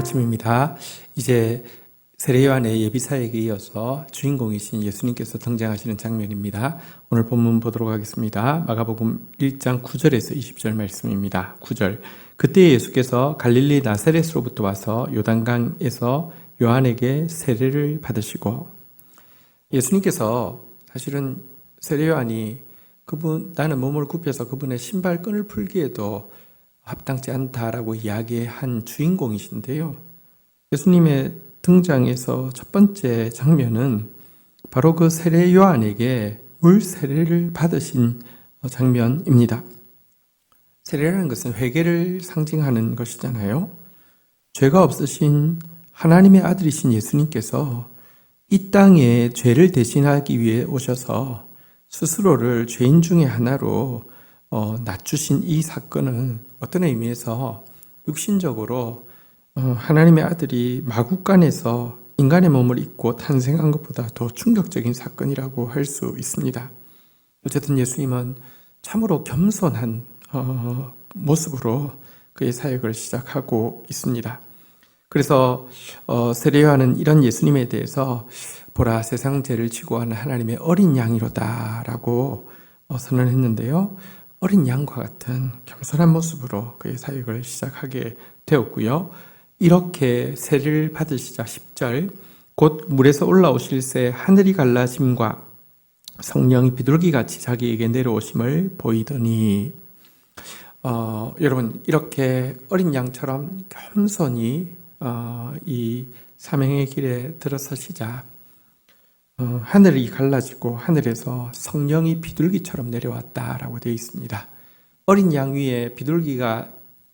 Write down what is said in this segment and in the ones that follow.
아침입니다. 이제 세례요한의 예비사역에 이어서 주인공이신 예수님께서 등장하시는 장면입니다. 오늘 본문 보도록 하겠습니다. 마가복음 1장 9절에서 20절 말씀입니다. 9절. 그때 예수께서 갈릴리 나사렛으로부터 와서 요단강에서 요한에게 세례를 받으시고, 예수님께서 사실은 세례요한이 나는 몸을 굽혀서 그분의 신발끈을 풀기에도 합당치 않다라고 이야기한 주인공이신데요. 예수님의 등장에서 첫 번째 장면은 바로 그 세례 요한에게 물 세례를 받으신 장면입니다. 세례라는 것은 회개를 상징하는 것이잖아요. 죄가 없으신 하나님의 아들이신 예수님께서 이 땅에 죄를 대신하기 위해 오셔서 스스로를 죄인 중에 하나로 낮추신 이 사건은 어떤 의미에서 육신적으로 하나님의 아들이 마구간에서 인간의 몸을 입고 탄생한 것보다 더 충격적인 사건이라고 할 수 있습니다. 어쨌든 예수님은 참으로 겸손한 모습으로 그의 사역을 시작하고 있습니다. 그래서 세례 요한은 이런 예수님에 대해서 보라, 세상 죄를 지고 하는 하나님의 어린 양이로다라고 선언했는데요. 어린 양과 같은 겸손한 모습으로 그의 사역을 시작하게 되었고요. 이렇게 세례를 받으시자 10절, 곧 물에서 올라오실새 하늘이 갈라짐과 성령이 비둘기같이 자기에게 내려오심을 보이더니, 여러분, 이렇게 어린 양처럼 겸손히 이 사명의 길에 들어서시자 하늘이 갈라지고 하늘에서 성령이 비둘기처럼 내려왔다라고 되어 있습니다. 어린 양 위에 비둘기가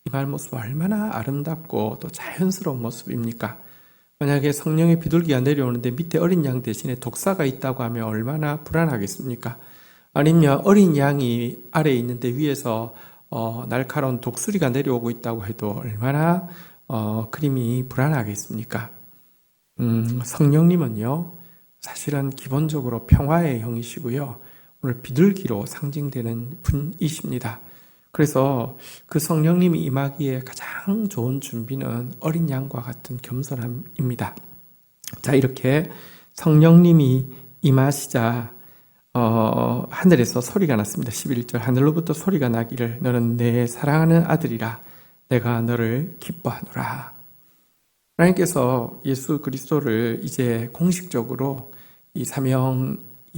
임할 모습 얼마나 아름답고 또 자연스러운 모습입니까? 만약에 성령의 비둘기가 내려오는데 밑에 어린 양 대신에 독사가 있다고 하면 얼마나 불안하겠습니까? 아니면 어린 양이 아래에 있는데 위에서 날카로운 독수리가 내려오고 있다고 해도 얼마나 그림이 불안하겠습니까? 성령님은요, 사실은 기본적으로 평화의 형이시고요, 오늘 비둘기로 상징되는 분이십니다. 그래서 그 성령님이 임하기에 가장 좋은 준비는 어린 양과 같은 겸손함입니다. 자, 이렇게 성령님이 임하시자 하늘에서 소리가 났습니다. 11절, 하늘로부터 소리가 나기를 너는 내 사랑하는 아들이라 내가 너를 기뻐하노라. 하나님께서 예수 그리스도를 이제 공식적으로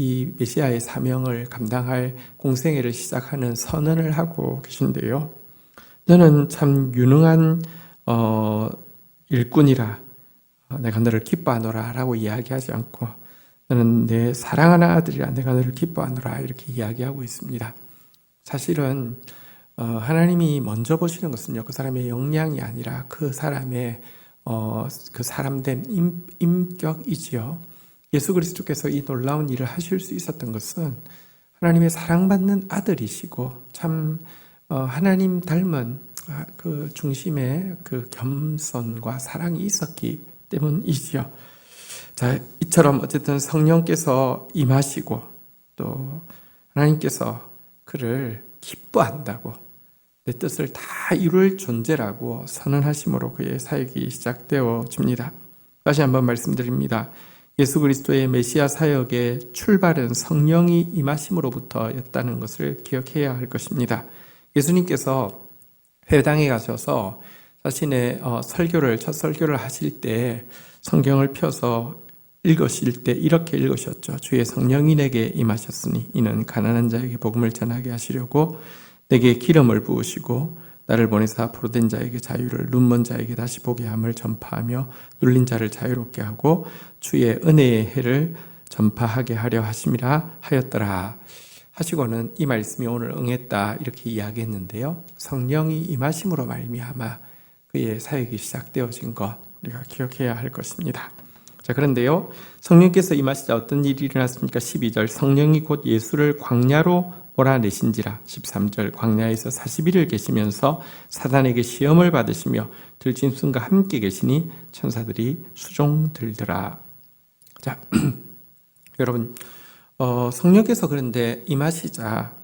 이 메시아의 사명을 감당할 공생애를 시작하는 선언을 하고 계신데요. 너는 참 유능한 일꾼이라 내가 너를 기뻐하노라 라고 이야기하지 않고 너는 내 사랑하는 아들이라 내가 너를 기뻐하노라 이렇게 이야기하고 있습니다. 사실은 하나님이 먼저 보시는 것은요, 그 사람의 역량이 아니라 그 사람의 그 사람된 인격이지요. 예수 그리스도께서 이 놀라운 일을 하실 수 있었던 것은 하나님의 사랑받는 아들이시고 참 하나님 닮은 그 중심에 그 겸손과 사랑이 있었기 때문이지요. 자, 이처럼 어쨌든 성령께서 임하시고 또 하나님께서 그를 기뻐한다고, 내 뜻을 다 이룰 존재라고 선언하심으로 그의 사역이 시작되어집니다. 다시 한번 말씀드립니다. 예수 그리스도의 메시아 사역의 출발은 성령이 임하심으로부터였다는 것을 기억해야 할 것입니다. 예수님께서 회당에 가셔서 자신의 첫 설교를 하실 때 성경을 펴서 읽으실 때 이렇게 읽으셨죠. 주의 성령이 내게 임하셨으니 이는 가난한 자에게 복음을 전하게 하시려고 내게 기름을 부으시고 나를 보내사 포로된 자에게 자유를, 눈먼 자에게 다시 보게 함을 전파하며 눌린 자를 자유롭게 하고 주의 은혜의 해를 전파하게 하려 하심이라 하였더라 하시고는 이 말씀이 오늘 응했다 이렇게 이야기했는데요. 성령이 임하심으로 말미암아 그의 사역이 시작되어진 것 우리가 기억해야 할 것입니다. 자, 그런데요, 성령께서 임하시자 어떤 일이 일어났습니까? 12절, 성령이 곧 예수를 광야로 몰아내신지라. 13절, 광야에서 40일을 계시면서 사단에게 시험을 받으시며 들짐승과 함께 계시니 천사들이 수종들더라. 자, 여러분, 성령께서 그런데 임하시자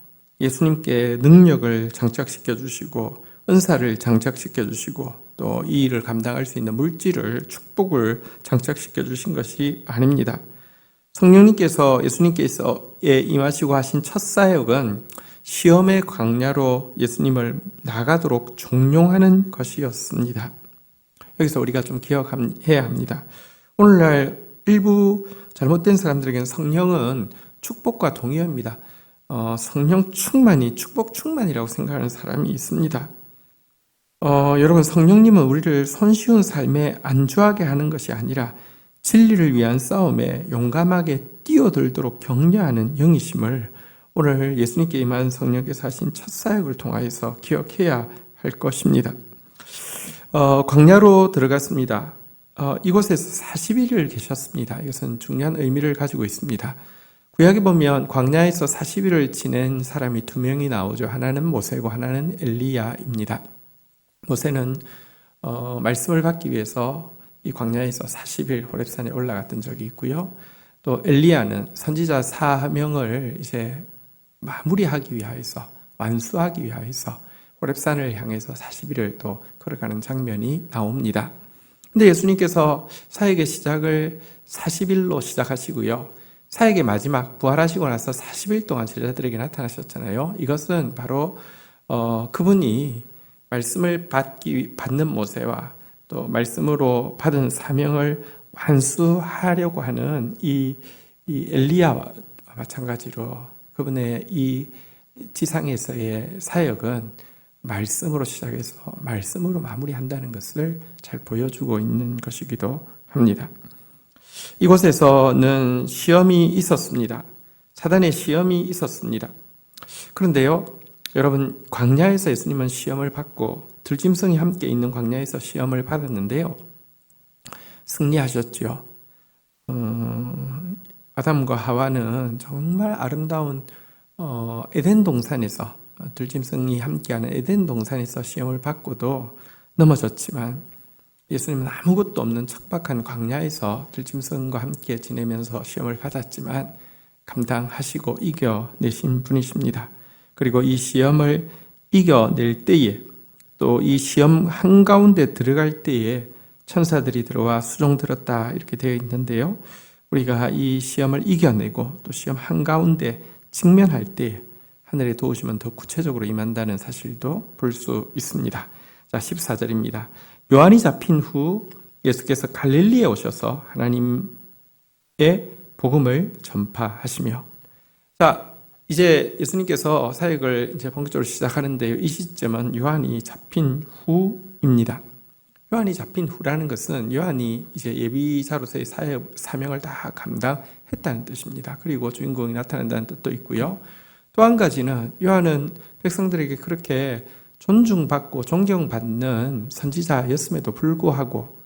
예수님께 능력을 장착시켜 주시고 은사를 장착시켜 주시고 또 이 일을 감당할 수 있는 물질을 축복을 장착시켜 주신 것이 아닙니다. 성령님께서 예수님께서에 임하시고 하신 첫 사역은 시험의 광야로 예수님을 나가도록 종용하는 것이었습니다. 여기서 우리가 좀 기억해야 합니다. 오늘날 일부 잘못된 사람들에게는 성령은 축복과 동의어입니다. 성령 충만이 축복 충만이라고 생각하는 사람이 있습니다. 여러분, 성령님은 우리를 손쉬운 삶에 안주하게 하는 것이 아니라 진리를 위한 싸움에 용감하게 뛰어들도록 격려하는 영이심을 오늘 예수님께 임한 성령께서 하신 첫 사역을 통하여서 기억해야 할 것입니다. 광야로 들어갔습니다. 이곳에서 40일을 계셨습니다. 이것은 중요한 의미를 가지고 있습니다. 구약에 보면 광야에서 40일을 지낸 사람이 두 명이 나오죠. 하나는 모세고 하나는 엘리야입니다. 모세는 말씀을 받기 위해서 이 광야에서 40일 호렙산에 올라갔던 적이 있고요. 또 엘리야는 선지자 사명을 이제 마무리하기 위하여서, 완수하기 위하여서 호렙산을 향해서 40일을 또 걸어가는 장면이 나옵니다. 근데 예수님께서 사역의 시작을 40일로 시작하시고요. 사역의 마지막 부활하시고 나서 40일 동안 제자들에게 나타나셨잖아요. 이것은 바로 그분이 말씀을 받는 모세와 또 말씀으로 받은 사명을 완수하려고 하는 이 엘리야와 마찬가지로 그분의 이 지상에서의 사역은 말씀으로 시작해서 말씀으로 마무리한다는 것을 잘 보여주고 있는 것이기도 합니다. 이곳에서는 시험이 있었습니다. 사단의 시험이 있었습니다. 그런데요, 여러분, 광야에서 예수님은 시험을 받고 들짐승이 함께 있는 광야에서 시험을 받았는데요, 승리하셨죠. 아담과 하와는 정말 아름다운 에덴 동산에서, 들짐승이 함께하는 에덴 동산에서 시험을 받고도 넘어졌지만 예수님은 아무것도 없는 척박한 광야에서 들짐승과 함께 지내면서 시험을 받았지만 감당하시고 이겨내신 분이십니다. 그리고 이 시험을 이겨낼 때에, 또 이 시험 한가운데 들어갈 때에 천사들이 들어와 수종 들었다 이렇게 되어 있는데요, 우리가 이 시험을 이겨내고 또 시험 한가운데 직면할 때 하늘의 도우심은 더 구체적으로 임한다는 사실도 볼 수 있습니다. 자, 14절입니다. 요한이 잡힌 후 예수께서 갈릴리에 오셔서 하나님의 복음을 전파하시며, 자, 이제 예수님께서 사역을 이제 본격적으로 시작하는데요, 이 시점은 요한이 잡힌 후입니다. 요한이 잡힌 후라는 것은 요한이 이제 예비자로서의 사명을 다 감당했다는 뜻입니다. 그리고 주인공이 나타난다는 뜻도 있고요. 또 한 가지는 요한은 백성들에게 그렇게 존중받고 존경받는 선지자였음에도 불구하고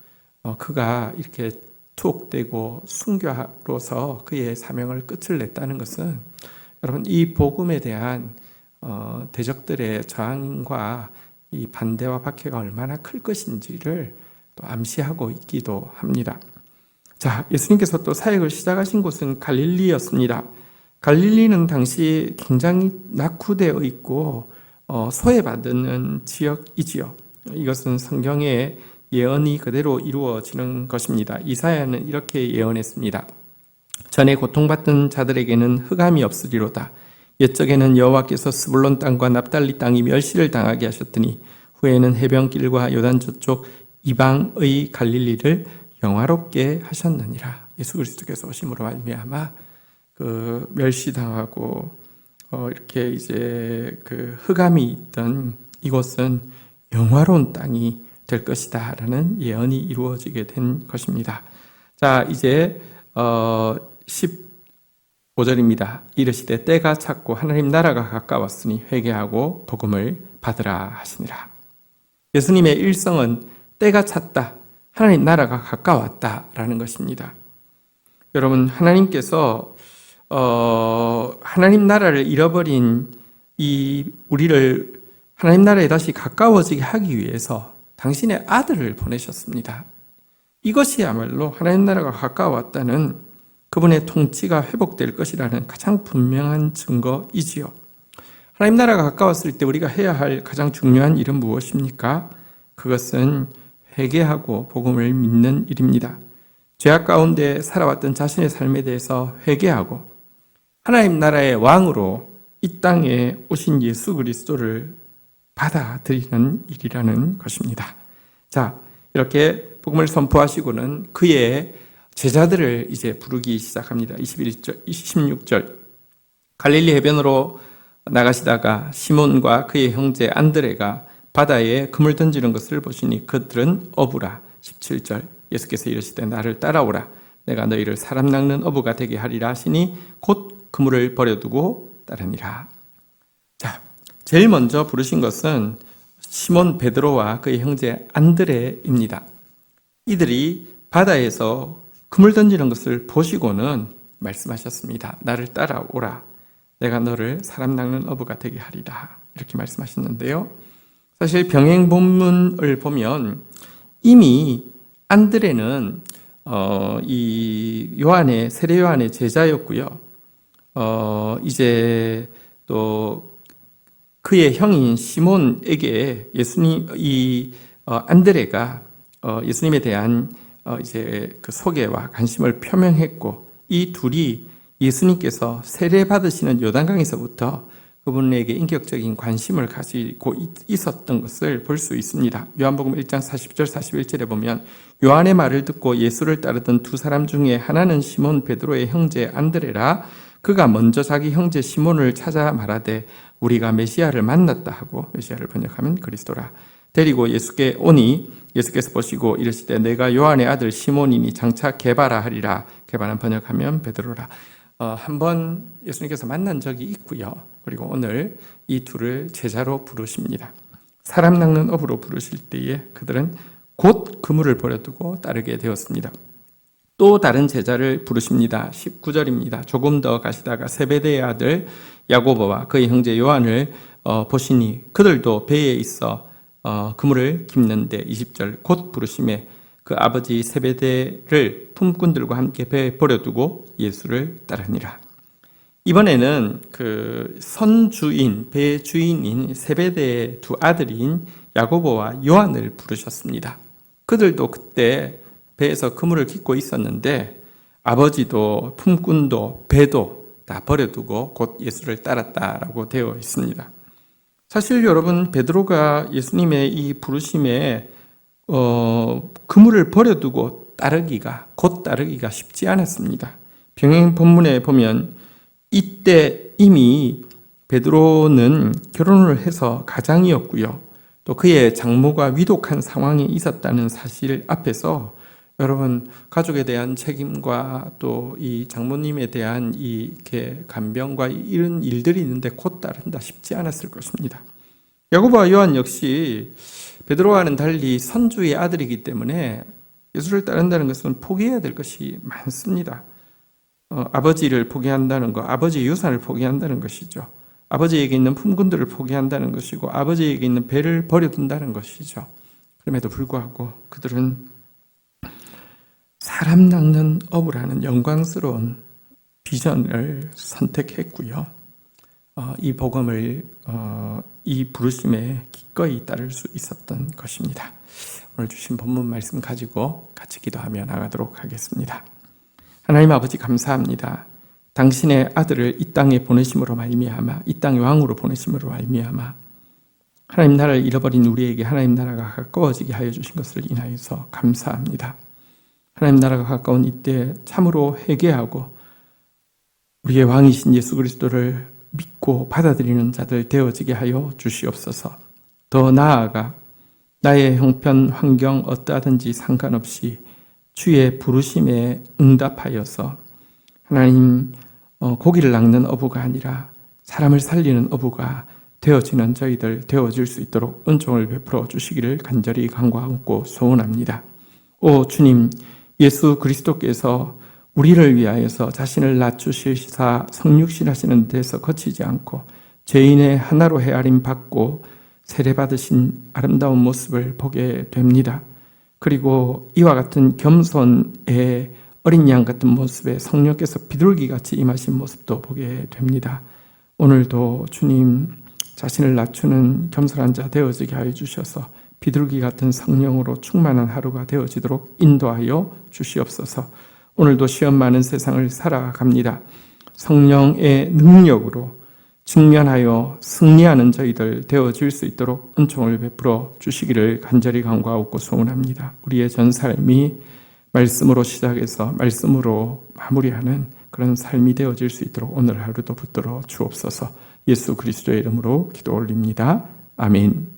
그가 이렇게 투옥되고 순교로서 그의 사명을 끝을 냈다는 것은, 여러분, 이 복음에 대한 대적들의 저항과 이 반대와 박해가 얼마나 클 것인지를 또 암시하고 있기도 합니다. 자, 예수님께서 또 사역을 시작하신 곳은 갈릴리였습니다. 갈릴리는 당시 굉장히 낙후되어 있고 소외받는 지역이지요. 이것은 성경의 예언이 그대로 이루어지는 것입니다. 이사야는 이렇게 예언했습니다. 전에 고통받던 자들에게는 흑암이 없으리로다. 옛적에는 여호와께서 스불론 땅과 납달리 땅이 멸시를 당하게 하셨더니 후에는 해변길과 요단 저쪽 이방의 갈릴리를 영화롭게 하셨느니라. 예수 그리스도께서 오심으로 말미암아 그 멸시당하고 이렇게 이제 그 흑암이 있던 이곳은 영화로운 땅이 될 것이다라는 예언이 이루어지게 된 것입니다. 자, 이제 15절입니다. 이르시되 때가 찼고 하나님 나라가 가까웠으니 회개하고 복음을 받으라 하시니라. 예수님의 일성은 때가 찼다, 하나님 나라가 가까웠다라는 것입니다. 여러분, 하나님께서 하나님 나라를 잃어버린 이 우리를 하나님 나라에 다시 가까워지게 하기 위해서 당신의 아들을 보내셨습니다. 이것이야말로 하나님 나라가 가까웠다는 그분의 통치가 회복될 것이라는 가장 분명한 증거이지요. 하나님 나라가 가까웠을 때 우리가 해야 할 가장 중요한 일은 무엇입니까? 그것은 회개하고 복음을 믿는 일입니다. 죄악 가운데 살아왔던 자신의 삶에 대해서 회개하고 하나님 나라의 왕으로 이 땅에 오신 예수 그리스도를 받아들이는 일이라는 것입니다. 자, 이렇게 복음을 선포하시고는 그의 제자들을 이제 부르기 시작합니다. 26절. 갈릴리 해변으로 나가시다가 시몬과 그의 형제 안드레가 바다에 그물 던지는 것을 보시니 그들은 어부라. 17절. 예수께서 이르시되 나를 따라오라. 내가 너희를 사람 낚는 어부가 되게 하리라 하시니 곧 그물을 버려두고 따르니라. 자, 제일 먼저 부르신 것은 시몬 베드로와 그의 형제 안드레입니다. 이들이 바다에서 그물 던지는 것을 보시고는 말씀하셨습니다. 나를 따라오라. 내가 너를 사람 낚는 어부가 되게 하리라. 이렇게 말씀하셨는데요. 사실 병행 본문을 보면 이미 안드레는 이 요한의 세례 요한의 제자였고요. 이제 또 그의 형인 시몬에게 안드레가 예수님에 대한 이제 그 소개와 관심을 표명했고, 이 둘이 예수님께서 세례 받으시는 요단강에서부터 그분에게 인격적인 관심을 가지고 있었던 것을 볼 수 있습니다. 요한복음 1장 40절 41절에 보면 요한의 말을 듣고 예수를 따르던 두 사람 중에 하나는 시몬 베드로의 형제 안드레라. 그가 먼저 자기 형제 시몬을 찾아 말하되 우리가 메시아를 만났다 하고, 메시아를 번역하면 그리스도라, 데리고 예수께 오니 예수께서 보시고 이르시되 내가 요한의 아들 시몬이니 장차 게바라 하리라. 게바는 번역하면 베드로라. 한번 예수님께서 만난 적이 있고요. 그리고 오늘 이 둘을 제자로 부르십니다. 사람 낚는 어부로 부르실 때에 그들은 곧 그물을 버려두고 따르게 되었습니다. 또 다른 제자를 부르십니다. 19절입니다. 조금 더 가시다가 세베대의 아들 야고보와 그의 형제 요한을 보시니 그들도 배에 있어 그물을 깁는데, 20절 곧 부르심에 그 아버지 세베대를 품꾼들과 함께 배에 버려두고 예수를 따르니라. 이번에는 그 선주인, 배의 주인인 세베대의 두 아들인 야고보와 요한을 부르셨습니다. 그들도 그때 배에서 그물을 깃고 있었는데 아버지도 품꾼도 배도 다 버려두고 곧 예수를 따랐다라고 되어 있습니다. 사실 여러분, 베드로가 예수님의 이 부르심에 그물을 버려두고 곧 따르기가 쉽지 않았습니다. 병행 본문에 보면 이때 이미 베드로는 결혼을 해서 가장이었고요. 또 그의 장모가 위독한 상황에 있었다는 사실 앞에서 여러분, 가족에 대한 책임과 또 이 장모님에 대한 이렇게 간병과 이런 일들이 있는데 곧 따른다 쉽지 않았을 것입니다. 야고보와 요한 역시 베드로와는 달리 선주의 아들이기 때문에 예수를 따른다는 것은 포기해야 될 것이 많습니다. 아버지를 포기한다는 것, 아버지의 유산을 포기한다는 것이죠. 아버지에게 있는 품꾼들을 포기한다는 것이고 아버지에게 있는 배를 버려둔다는 것이죠. 그럼에도 불구하고 그들은 사람 낚는 어부라는 영광스러운 비전을 선택했고요. 이 복음을 이 부르심에 기꺼이 따를 수 있었던 것입니다. 오늘 주신 본문 말씀 가지고 같이 기도하며 나가도록 하겠습니다. 하나님 아버지, 감사합니다. 당신의 아들을 이 땅에 보내심으로 말미암아, 이 땅의 왕으로 보내심으로 말미암아 하나님 나라를 잃어버린 우리에게 하나님 나라가 가까워지게 하여 주신 것을 인하여서 감사합니다. 하나님 나라가 가까운 이때 참으로 회개하고 우리의 왕이신 예수 그리스도를 믿고 받아들이는 자들 되어지게 하여 주시옵소서. 더 나아가 나의 형편, 환경 어떠하든지 상관없이 주의 부르심에 응답하여서 하나님, 고기를 낚는 어부가 아니라 사람을 살리는 어부가 되어지는 저희들 되어질 수 있도록 은총을 베풀어 주시기를 간절히 간구하고 소원합니다. 오 주님, 예수 그리스도께서 우리를 위하여서 자신을 낮추시사 성육신하시는 데서 거치지 않고 죄인의 하나로 헤아림 받고 세례받으신 아름다운 모습을 보게 됩니다. 그리고 이와 같은 겸손의 어린 양 같은 모습에 성령께서 비둘기같이 임하신 모습도 보게 됩니다. 오늘도 주님 자신을 낮추는 겸손한 자 되어지게 하여 주셔서 비둘기 같은 성령으로 충만한 하루가 되어지도록 인도하여 주시옵소서. 오늘도 시험 많은 세상을 살아갑니다. 성령의 능력으로 직면하여 승리하는 저희들 되어질 수 있도록 은총을 베풀어 주시기를 간절히 간구하고 소원합니다. 우리의 전 삶이 말씀으로 시작해서 말씀으로 마무리하는 그런 삶이 되어질 수 있도록 오늘 하루도 붙들어 주옵소서. 예수 그리스도의 이름으로 기도 올립니다. 아멘.